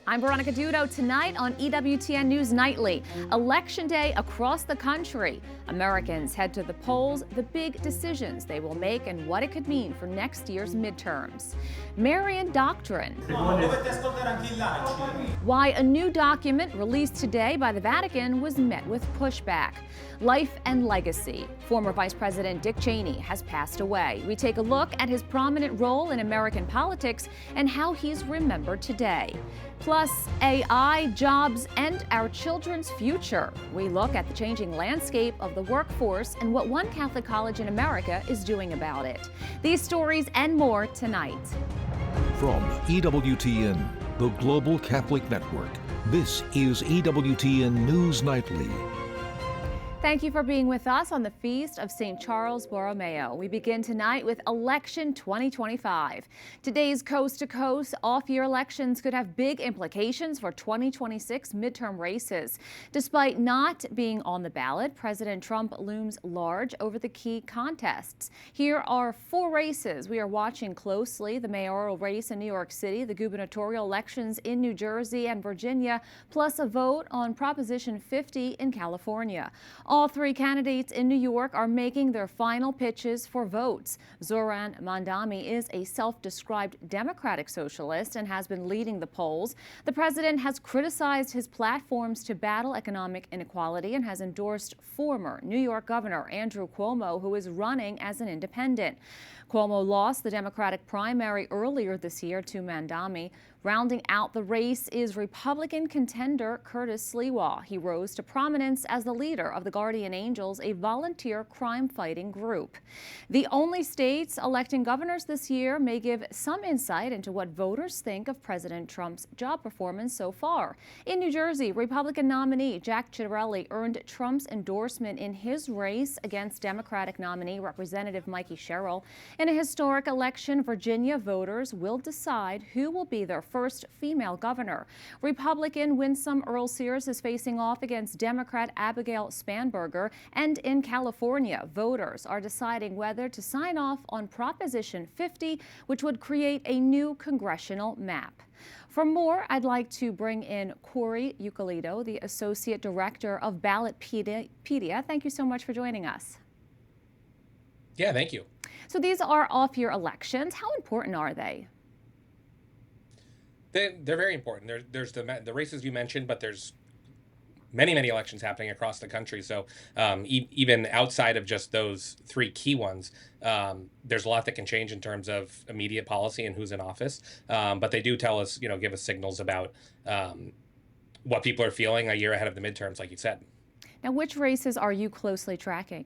I'm Veronica Dudo. Tonight on EWTN News Nightly, Election Day across the country. Americans head to the polls, the big decisions they will make, and what it could mean for next year's midterms. Marian doctrine. Why a new document released today by the Vatican was met with pushback. Life and legacy. Former Vice President Dick Cheney has passed away. We take a look at his prominent role in American politics and how he's remembered today. Plus, AI, jobs, and our children's future. We look at the changing landscape of the workforce and what one Catholic college in America is doing about it. These stories and more tonight. From EWTN, the Global Catholic Network, this is EWTN News Nightly. Thank you for being with us on the Feast of St. Charles Borromeo. We begin tonight with Election 2025. Today's coast-to-coast off-year elections could have big implications for 2026 midterm races. Despite not being on the ballot, President Trump looms large over the key contests. Here are 4 races we are watching closely: the mayoral race in New York City, the gubernatorial elections in New Jersey and Virginia, plus a vote on Proposition 50 in California. All 3 candidates in New York are making their final pitches for votes. Zoran Mandami is a self-described democratic socialist and has been leading the polls. The president has criticized his platforms to battle economic inequality and has endorsed former New York Governor Andrew Cuomo, who is running as an independent. Cuomo lost the Democratic primary earlier this year to Mandami. Rounding out the race is Republican contender Curtis Sliwa. He rose to prominence as the leader of the Guardian Angels, a volunteer crime-fighting group. The only states electing governors this year may give some insight into what voters think of President Trump's job performance so far. In New Jersey, Republican nominee Jack Ciattarelli earned Trump's endorsement in his race against Democratic nominee Representative Mikey Sherrill. In a historic election, Virginia voters will decide who will be their first female governor. Republican Winsome Earl-Sears is facing off against Democrat Abigail Spanberger. And in California, voters are deciding whether to sign off on Proposition 50, which would create a new congressional map. For more, I'd like to bring in Corey Eucalito, the Associate Director of Ballotpedia. Thank you so much for joining us. Yeah, thank you. So these are off-year elections. How important are they? They're very important. There's the races you mentioned, but there's many elections happening across the country. So even outside of just those 3 key ones, there's a lot that can change in terms of immediate policy and who's in office. But they do tell us, give us signals about what people are feeling a year ahead of the midterms, like you said. Now, which races are you closely tracking?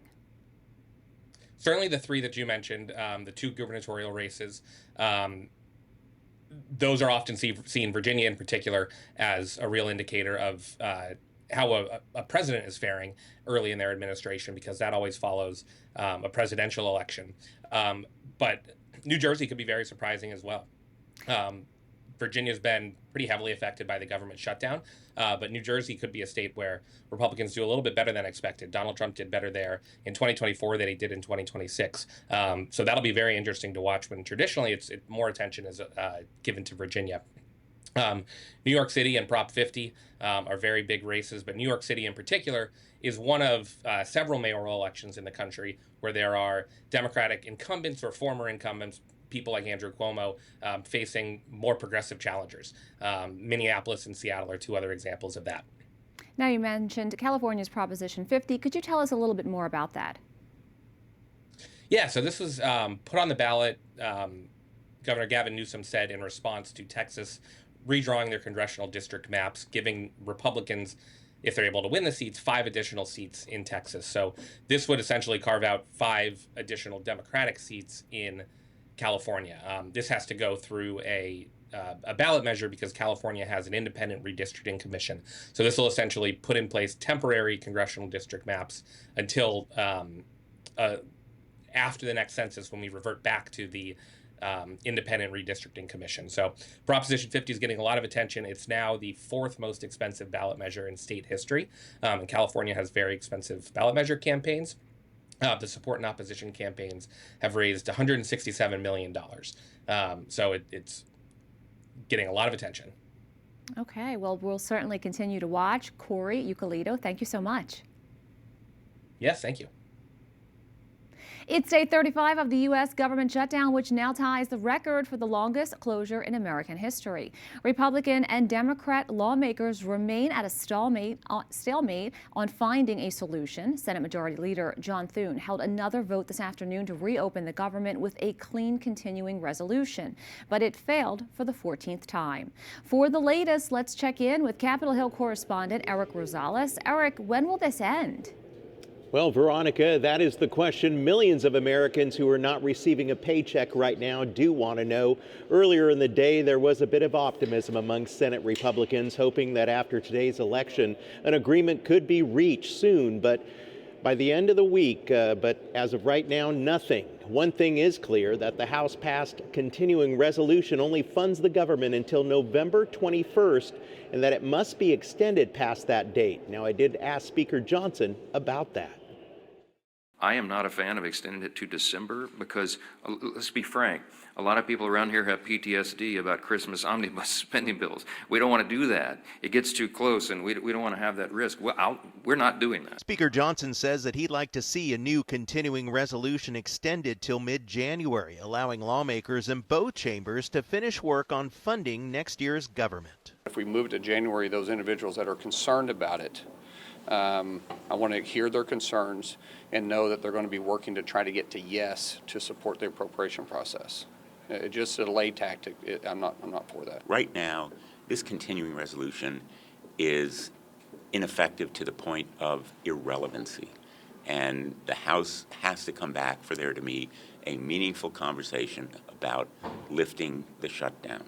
Certainly the 3 that you mentioned, the 2 gubernatorial races. Those are often seen, Virginia in particular, as a real indicator of how a president is faring early in their administration, because that always follows a presidential election. But New Jersey could be very surprising as well. Virginia's been pretty heavily affected by the government shutdown, but New Jersey could be a state where Republicans do a little bit better than expected. Donald Trump did better there in 2024 than he did in 2026. So that'll be very interesting to watch, when traditionally more attention is given to Virginia. New York City and Prop 50 are very big races, but New York City in particular is one of several mayoral elections in the country where there are Democratic incumbents or former incumbents, people like Andrew Cuomo, facing more progressive challengers. Minneapolis and Seattle are 2 other examples of that. Now, you mentioned California's Proposition 50. Could you tell us a little bit more about that? Yeah, so this was put on the ballot, Governor Gavin Newsom said, in response to Texas redrawing their congressional district maps, giving Republicans, if they're able to win the seats, 5 additional seats in Texas. So this would essentially carve out 5 additional Democratic seats in California. This has to go through a ballot measure because California has an independent redistricting commission. So this will essentially put in place temporary congressional district maps until after the next census, when we revert back to the independent redistricting commission. So Proposition 50 is getting a lot of attention. It's now the 4th most expensive ballot measure in state history. And California has very expensive ballot measure campaigns. The support and opposition campaigns have raised $167 million. So it's getting a lot of attention. Okay, well, we'll certainly continue to watch. Corey Eucalito, thank you so much. Yes, thank you. It's day 35 of the U.S. government shutdown, which now ties the record for the longest closure in American history. Republican and Democrat lawmakers remain at a stalemate on finding a solution. Senate Majority Leader John Thune held another vote this afternoon to reopen the government with a clean continuing resolution, but it failed for the 14th time. For the latest, let's check in with Capitol Hill correspondent Eric Rosales. Eric, when will this end? Well, Veronica, that is the question millions of Americans who are not receiving a paycheck right now do want to know. Earlier in the day, there was a bit of optimism among Senate Republicans, hoping that after today's election, an agreement could be reached soon. But by the end of the week, but as of right now, nothing. One thing is clear, that the House passed continuing resolution only funds the government until November 21st, and that it must be extended past that date. Now, I did ask Speaker Johnson about that. I am not a fan of extending it to December because, let's be frank, a lot of people around here have PTSD about Christmas omnibus spending bills. We don't want to do that. It gets too close, and we don't want to have that risk. We're not doing that. Speaker Johnson says that he'd like to see a new continuing resolution extended till mid-January, allowing lawmakers in both chambers to finish work on funding next year's government. If we move to January, those individuals that are concerned about it, I want to hear their concerns and know that they're going to be working to try to get to yes to support the appropriation process. Just a delay tactic. I'm not for that. Right now, this continuing resolution is ineffective to the point of irrelevancy, and the House has to come back for there to be a meaningful conversation about lifting the shutdown.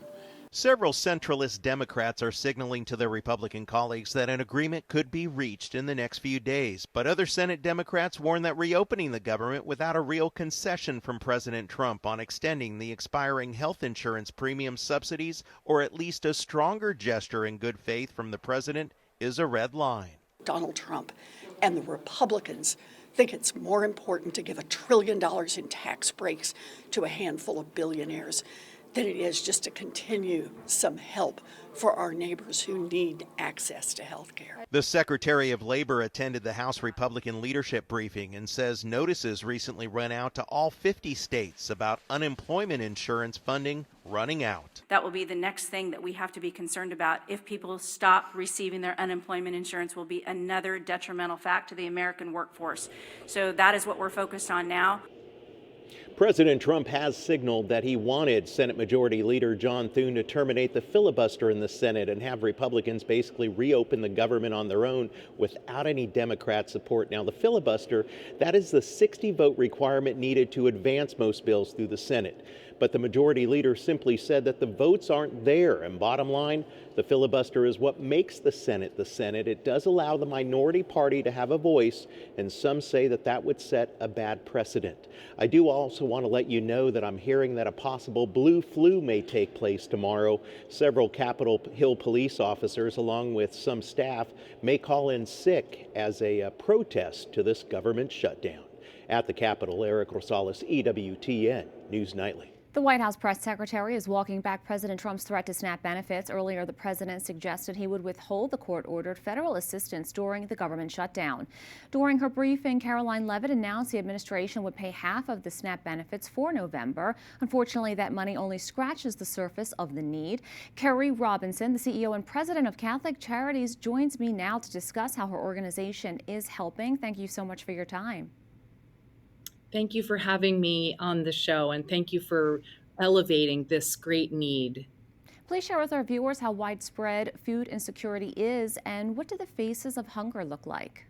Several centralist Democrats are signaling to their Republican colleagues that an agreement could be reached in the next few days. But other Senate Democrats warn that reopening the government without a real concession from President Trump on extending the expiring health insurance premium subsidies, or at least a stronger gesture in good faith from the president, is a red line. Donald Trump and the Republicans think it's more important to give $1 trillion in tax breaks to a handful of billionaires than it is just to continue some help for our neighbors who need access to health care. The Secretary of Labor attended the House Republican leadership briefing and says notices recently went out to all 50 states about unemployment insurance funding running out. That will be the next thing that we have to be concerned about. If people stop receiving their unemployment insurance, will be another detrimental fact to the American workforce. So that is what we're focused on now. President Trump has signaled that he wanted Senate Majority Leader John Thune to terminate the filibuster in the Senate and have Republicans basically reopen the government on their own without any Democrat support. Now, the filibuster, that is the 60-vote requirement needed to advance most bills through the Senate. But the Majority Leader simply said that the votes aren't there. And bottom line, the filibuster is what makes the Senate the Senate. It does allow the minority party to have a voice, and some say that that would set a bad precedent. I do also want to let you know that I'm hearing that a possible blue flu may take place tomorrow. Several Capitol Hill police officers, along with some staff, may call in sick as a protest to this government shutdown. At the Capitol, Eric Rosales, EWTN News Nightly. The White House press secretary is walking back President Trump's threat to SNAP benefits. Earlier, the president suggested he would withhold the court-ordered federal assistance during the government shutdown. During her briefing, Caroline Leavitt announced the administration would pay half of the SNAP benefits for November. Unfortunately, that money only scratches the surface of the need. Carrie Robinson, the CEO and president of Catholic Charities, joins me now to discuss how her organization is helping. Thank you so much for your time. Thank you for having me on the show, and thank you for elevating this great need. Please share with our viewers how widespread food insecurity is, and what do the faces of hunger look like?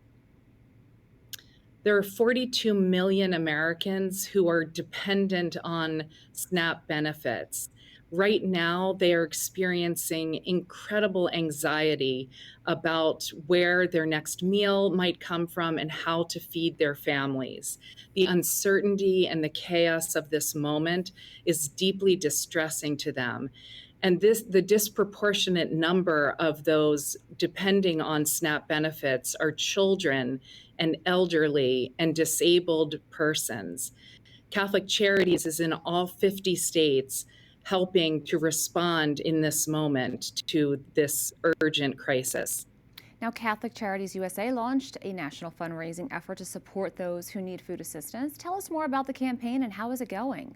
There are 42 million Americans who are dependent on SNAP benefits. Right now, they are experiencing incredible anxiety about where their next meal might come from and how to feed their families. The uncertainty and the chaos of this moment is deeply distressing to them. And the disproportionate number of those depending on SNAP benefits are children and elderly and disabled persons. Catholic Charities is in all 50 states, helping to respond in this moment to this urgent crisis. Now, Catholic Charities USA launched a national fundraising effort to support those who need food assistance. Tell us more about the campaign and how is it going?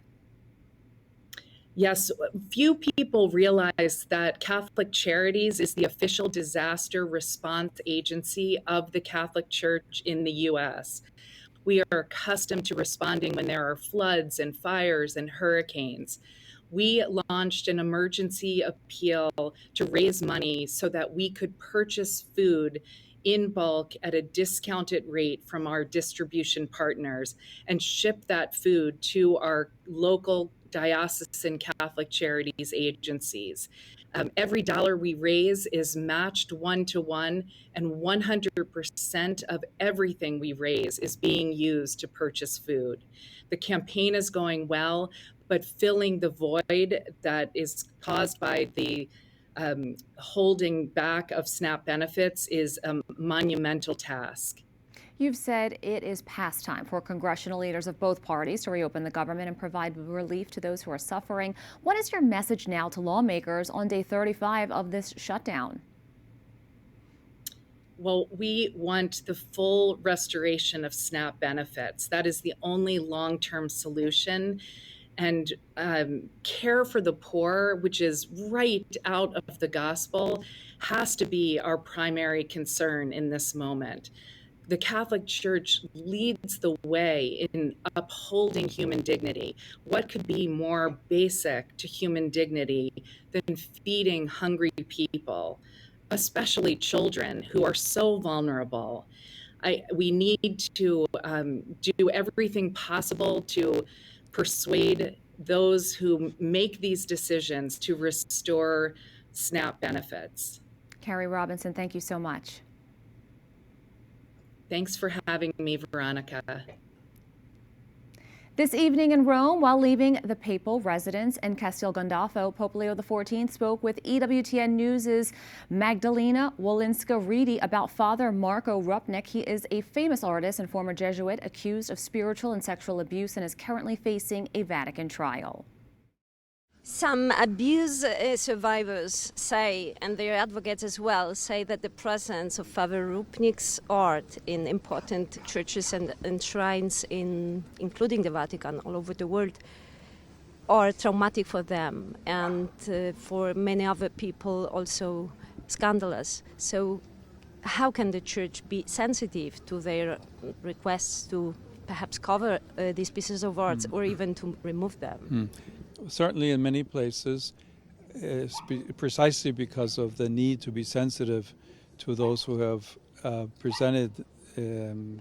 Yes, few people realize that Catholic Charities is the official disaster response agency of the Catholic Church in the U.S. We are accustomed to responding when there are floods and fires and hurricanes. We launched an emergency appeal to raise money so that we could purchase food in bulk at a discounted rate from our distribution partners and ship that food to our local diocesan Catholic Charities agencies. Every dollar we raise is matched 1-to-1, and 100% of everything we raise is being used to purchase food. The campaign is going well, but filling the void that is caused by the holding back of SNAP benefits is a monumental task. You've said it is past time for congressional leaders of both parties to reopen the government and provide relief to those who are suffering. What is your message now to lawmakers on day 35 of this shutdown? Well, we want the full restoration of SNAP benefits. That is the only long-term solution. And care for the poor, which is right out of the gospel, has to be our primary concern in this moment. The Catholic Church leads the way in upholding human dignity. What could be more basic to human dignity than feeding hungry people, especially children who are so vulnerable? We need to do everything possible to persuade those who make these decisions to restore SNAP benefits. Carrie Robinson, thank you so much. Thanks for having me, Veronica. This evening in Rome, while leaving the papal residence in Castel Gandolfo, Pope Leo XIV spoke with EWTN News' Magdalena Wolinska-Reedy about Father Marco Rupnik. He is a famous artist and former Jesuit accused of spiritual and sexual abuse and is currently facing a Vatican trial. Some abuse survivors say, and their advocates as well, say that the presence of Father Rupnik's art in important churches and shrines, including the Vatican, all over the world, are traumatic for them and for many other people also scandalous. So how can the Church be sensitive to their requests to perhaps cover these pieces of art or even to remove them? Certainly in many places, precisely because of the need to be sensitive to those who have presented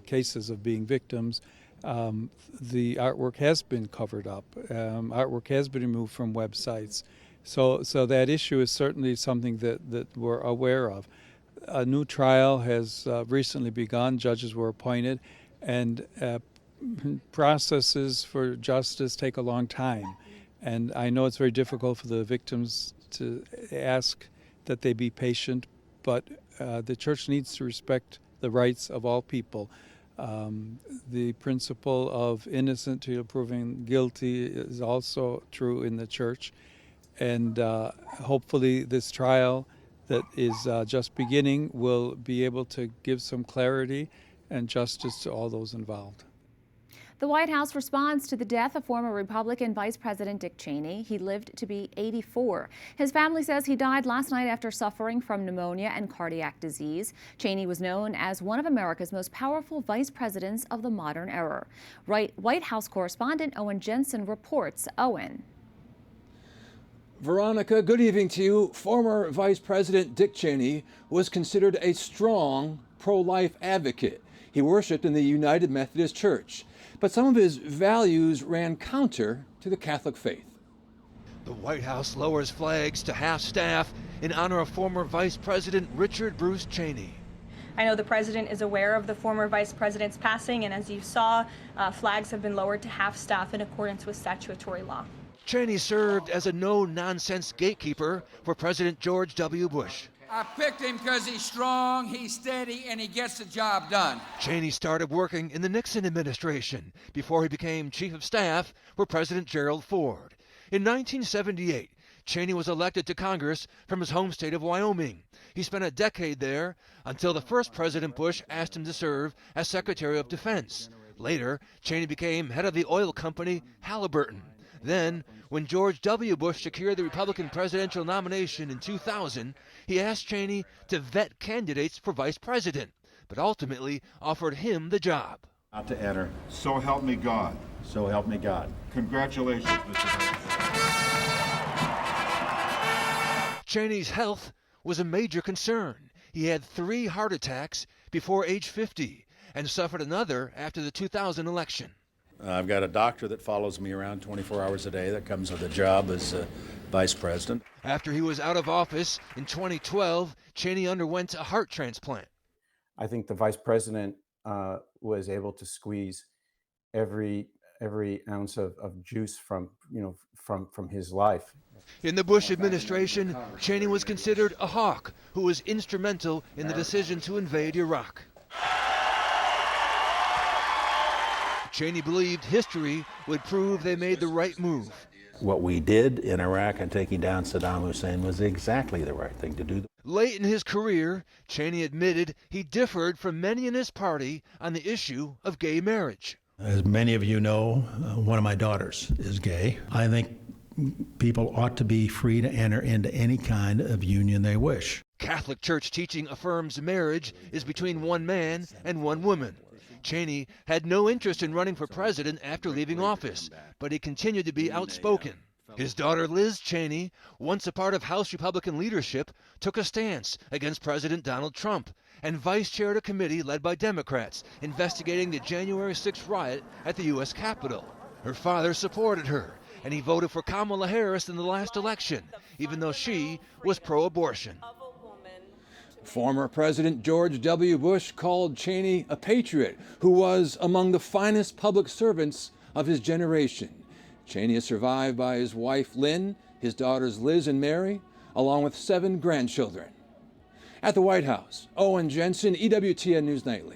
cases of being victims, the artwork has been covered up. Artwork has been removed from websites. So that issue is certainly something that we're aware of. A new trial has recently begun. Judges were appointed, and processes for justice take a long time. And I know it's very difficult for the victims to ask that they be patient, but the Church needs to respect the rights of all people. The principle of innocent till proven guilty is also true in the Church. And hopefully this trial that is just beginning will be able to give some clarity and justice to all those involved. The White House responds to the death of former Republican Vice President Dick Cheney. He lived to be 84. His family says he died last night after suffering from pneumonia and cardiac disease. Cheney was known as one of America's most powerful vice presidents of the modern era. White House correspondent Owen Jensen reports. Owen. Veronica, good evening to you. Former Vice President Dick Cheney was considered a strong pro-life advocate. He worshiped in the United Methodist Church, but some of his values ran counter to the Catholic faith. The White House lowers flags to half-staff in honor of former Vice President Richard Bruce Cheney. I know the president is aware of the former vice president's passing, and as you saw, flags have been lowered to half-staff in accordance with statutory law. Cheney served as a no-nonsense gatekeeper for President George W. Bush. I picked him because he's strong, he's steady, and he gets the job done. Cheney started working in the Nixon administration before he became chief of staff for President Gerald Ford. In 1978, Cheney was elected to Congress from his home state of Wyoming. He spent a decade there until the first President Bush asked him to serve as Secretary of Defense. Later, Cheney became head of the oil company Halliburton. Then, when George W. Bush secured the Republican presidential nomination in 2000, he asked Cheney to vet candidates for vice president, but ultimately offered him the job. Not to enter. So help me God. So help me God. Congratulations, Mr. Vice President. Cheney's health was a major concern. He had 3 heart attacks before age 50 and suffered another after the 2000 election. I've got a doctor that follows me around 24 hours a day that comes with a job as vice president. After he was out of office in 2012, Cheney underwent a heart transplant. I think the vice president was able to squeeze every ounce of juice from his life. In the Bush administration, Cheney was considered a hawk who was instrumental in the decision to invade Iraq. Cheney believed history would prove they made the right move. What we did in Iraq and taking down Saddam Hussein was exactly the right thing to do. Late in his career, Cheney admitted he differed from many in his party on the issue of gay marriage. As many of you know, one of my daughters is gay. I think people ought to be free to enter into any kind of union they wish. Catholic Church teaching affirms marriage is between one man and one woman. Cheney had no interest in running for president after leaving office, but he continued to be outspoken. His daughter Liz Cheney, once a part of House Republican leadership, took a stance against President Donald Trump and vice-chaired a committee led by Democrats investigating the January 6th riot at the U.S. Capitol. Her father supported her, and he voted for Kamala Harris in the last election, even though she was pro-abortion. Former President George W. Bush called Cheney a patriot who was among the finest public servants of his generation. Cheney is survived by his wife Lynn, his daughters Liz and Mary, along with 7 grandchildren. At the White House, Owen Jensen, EWTN News Nightly.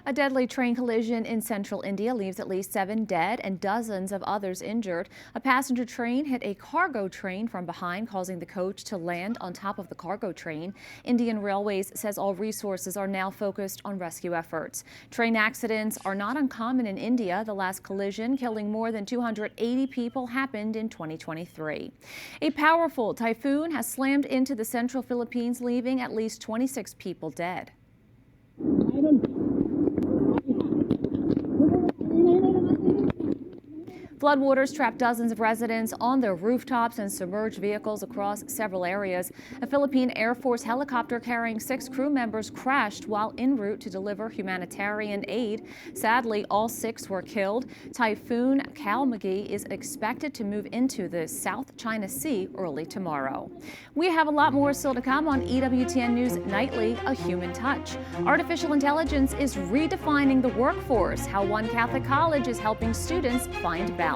A deadly train collision in central India leaves at least 7 dead and dozens of others injured. A passenger train hit a cargo train from behind, causing the coach to land on top of the cargo train. Indian Railways says all resources are now focused on rescue efforts. Train accidents are not uncommon in India. The last collision, killing more than 280 people, happened in 2023. A powerful typhoon has slammed into the central Philippines, leaving at least 26 people dead. Floodwaters trapped dozens of residents on their rooftops and submerged vehicles across several areas. A Philippine Air Force helicopter carrying 6 crew members crashed while en route to deliver humanitarian aid. Sadly, all 6 were killed. Typhoon Kalmagi is expected to move into the South China Sea early tomorrow. We have a lot more still to come on EWTN News Nightly, A Human Touch. Artificial intelligence is redefining the workforce, how one Catholic college is helping students find balance.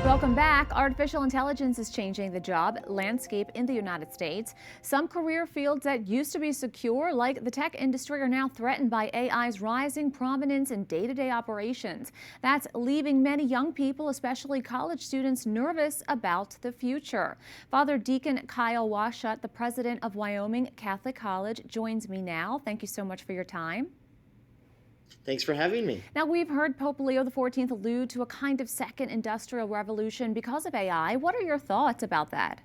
Welcome back. Artificial intelligence is changing the job landscape in the United States. Some career fields that used to be secure, like the tech industry, are now threatened by AI's rising prominence in day-to-day operations. That's leaving many young people, especially college students, nervous about the future. Father Deacon Kyle Washut, the president of Wyoming Catholic College, joins me now. Thank you so much for your time. Thanks for having me. Now, we've heard Pope Leo XIV allude to a kind of second industrial revolution because of AI. What are your thoughts about that?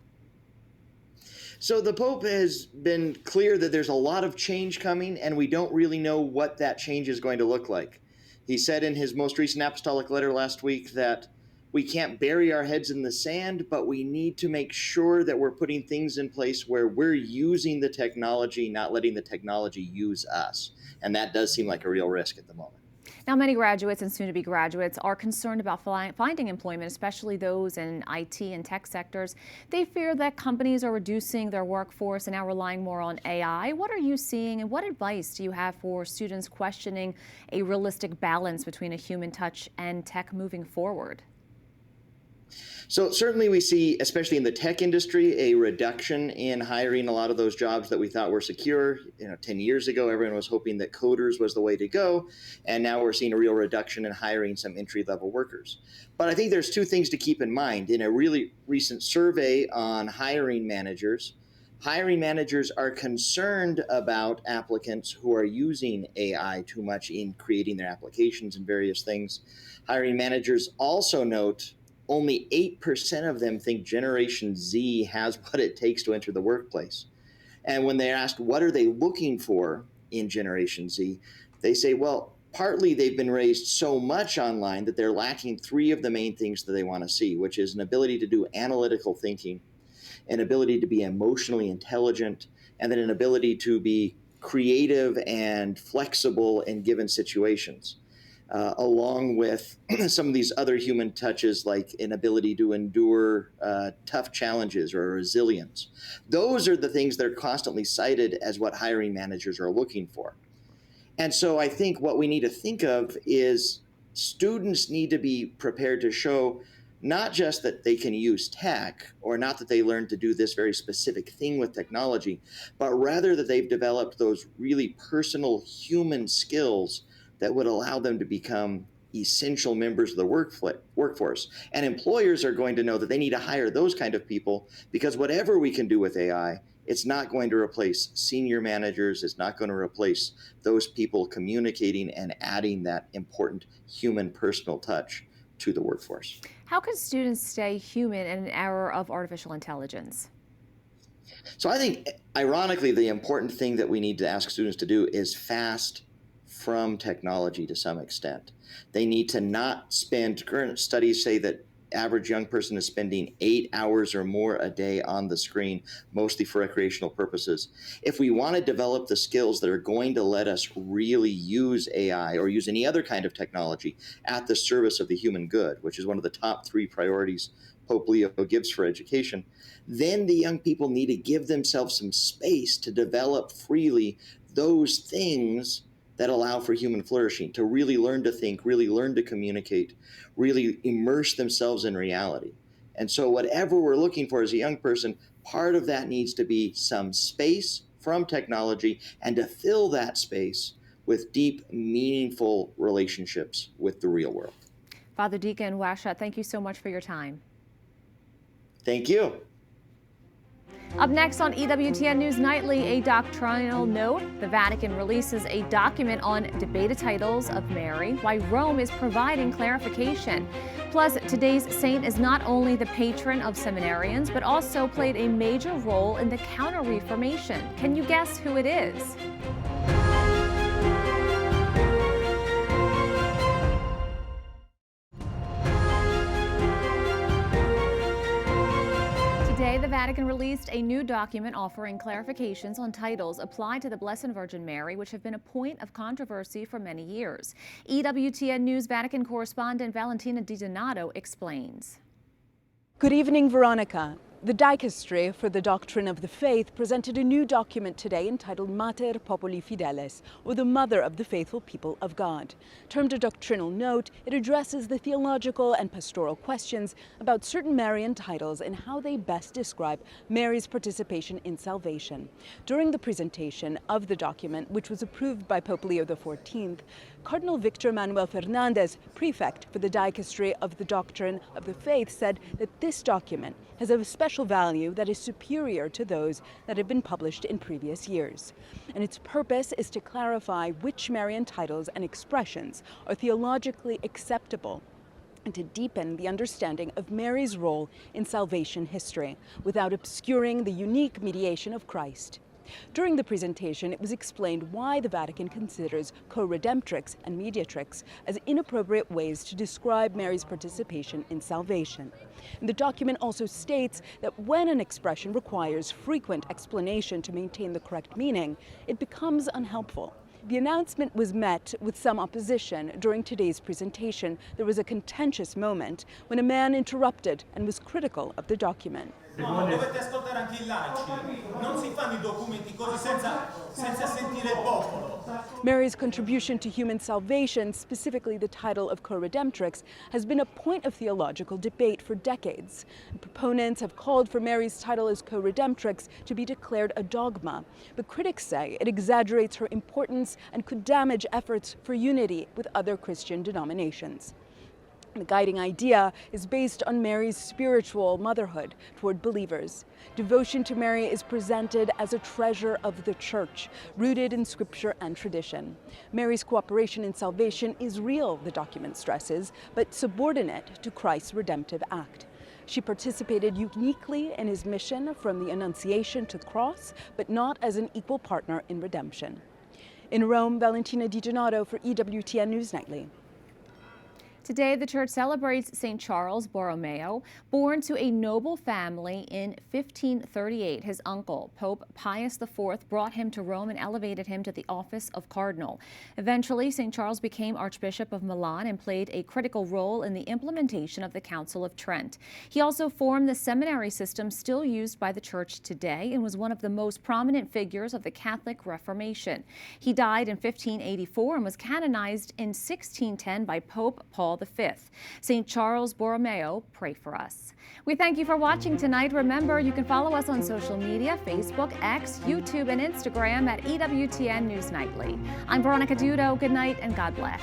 So the Pope has been clear that there's a lot of change coming, and we don't really know what that change is going to look like. He said in his most recent apostolic letter last week that we can't bury our heads in the sand, but we need to make sure that we're putting things in place where we're using the technology, not letting the technology use us. And that does seem like a real risk at the moment. Now, many graduates and soon-to-be graduates are concerned about finding employment, especially those in IT and tech sectors. They fear that companies are reducing their workforce and now relying more on AI. What are you seeing, and what advice do you have for students questioning a realistic balance between a human touch and tech moving forward? So certainly we see, especially in the tech industry, a reduction in hiring a lot of those jobs that we thought were secure. 10 years ago, everyone was hoping that coders was the way to go. And now we're seeing a real reduction in hiring some entry-level workers. But I think there's two things to keep in mind. In a really recent survey on hiring managers are concerned about applicants who are using AI too much in creating their applications and various things. Hiring managers also note only 8% of them think Generation Z has what it takes to enter the workplace. And when they're asked what are they looking for in Generation Z, they say, well, partly they've been raised so much online that they're lacking three of the main things that they want to see, which is an ability to do analytical thinking, an ability to be emotionally intelligent, and then an ability to be creative and flexible in given situations. Along with some of these other human touches like an ability to endure tough challenges or resilience. Those are the things that are constantly cited as what hiring managers are looking for. And so I think what we need to think of is students need to be prepared to show not just that they can use tech or not that they learn to do this very specific thing with technology, but rather that they've developed those really personal human skills that would allow them to become essential members of the workforce. And employers are going to know that they need to hire those kind of people because whatever we can do with AI, it's not going to replace senior managers. It's not going to replace those people communicating and adding that important human personal touch to the workforce. How can students stay human in an era of artificial intelligence? So I think, ironically, the important thing that we need to ask students to do is fast from technology to some extent. They need to not spend, current studies say that average young person is spending 8 hours or more a day on the screen, mostly for recreational purposes. If we want to develop the skills that are going to let us really use AI or use any other kind of technology at the service of the human good, which is one of the top 3 priorities Pope Leo gives for education, then the young people need to give themselves some space to develop freely those things that allow for human flourishing, to really learn to think, really learn to communicate, really immerse themselves in reality. And so whatever we're looking for as a young person, part of that needs to be some space from technology and to fill that space with deep, meaningful relationships with the real world. Father Deacon Washa, thank you so much for your time. Thank you. Up next on EWTN News Nightly, a doctrinal note. The Vatican releases a document on debated titles of Mary, why Rome is providing clarification. Plus, today's saint is not only the patron of seminarians, but also played a major role in the Counter-Reformation. Can you guess who it is? Today, the Vatican released a new document offering clarifications on titles applied to the Blessed Virgin Mary, which have been a point of controversy for many years. EWTN News Vatican correspondent Valentina Di Donato explains. Good evening, Veronica. The Dicastery for the Doctrine of the Faith presented a new document today entitled Mater Populi Fideles, or the Mother of the Faithful People of God. Termed a doctrinal note, it addresses the theological and pastoral questions about certain Marian titles and how they best describe Mary's participation in salvation. During the presentation of the document, which was approved by Pope Leo XIV, Cardinal Victor Manuel Fernandez, prefect for the Dicastery of the Doctrine of the Faith, said that this document has a special value that is superior to those that have been published in previous years. And its purpose is to clarify which Marian titles and expressions are theologically acceptable and to deepen the understanding of Mary's role in salvation history without obscuring the unique mediation of Christ. During the presentation, it was explained why the Vatican considers co-redemptrix and mediatrix as inappropriate ways to describe Mary's participation in salvation. And the document also states that when an expression requires frequent explanation to maintain the correct meaning, it becomes unhelpful. The announcement was met with some opposition. During today's presentation, there was a contentious moment when a man interrupted and was critical of the document. No, dovete ascoltare anche i laici. Non si fanno I documenti così senza sentire il popolo. Mary's contribution to human salvation, specifically the title of co-redemptrix, has been a point of theological debate for decades. Proponents have called for Mary's title as co-redemptrix to be declared a dogma, but critics say it exaggerates her importance and could damage efforts for unity with other Christian denominations. The guiding idea is based on Mary's spiritual motherhood toward believers. Devotion to Mary is presented as a treasure of the Church, rooted in Scripture and tradition. Mary's cooperation in salvation is real, the document stresses, but subordinate to Christ's redemptive act. She participated uniquely in his mission from the Annunciation to the cross, but not as an equal partner in redemption. In Rome, Valentina Di Donato for EWTN News Nightly. Today, the church celebrates St. Charles Borromeo, born to a noble family in 1538. His uncle, Pope Pius IV, brought him to Rome and elevated him to the office of cardinal. Eventually, St. Charles became Archbishop of Milan and played a critical role in the implementation of the Council of Trent. He also formed the seminary system still used by the church today and was one of the most prominent figures of the Catholic Reformation. He died in 1584 and was canonized in 1610 by Pope Paul V. St. Charles Borromeo, pray for us. We thank you for watching tonight. Remember, you can follow us on social media, Facebook, X, YouTube, and Instagram at EWTN News Nightly. I'm Veronica Dudo. Good night and God bless.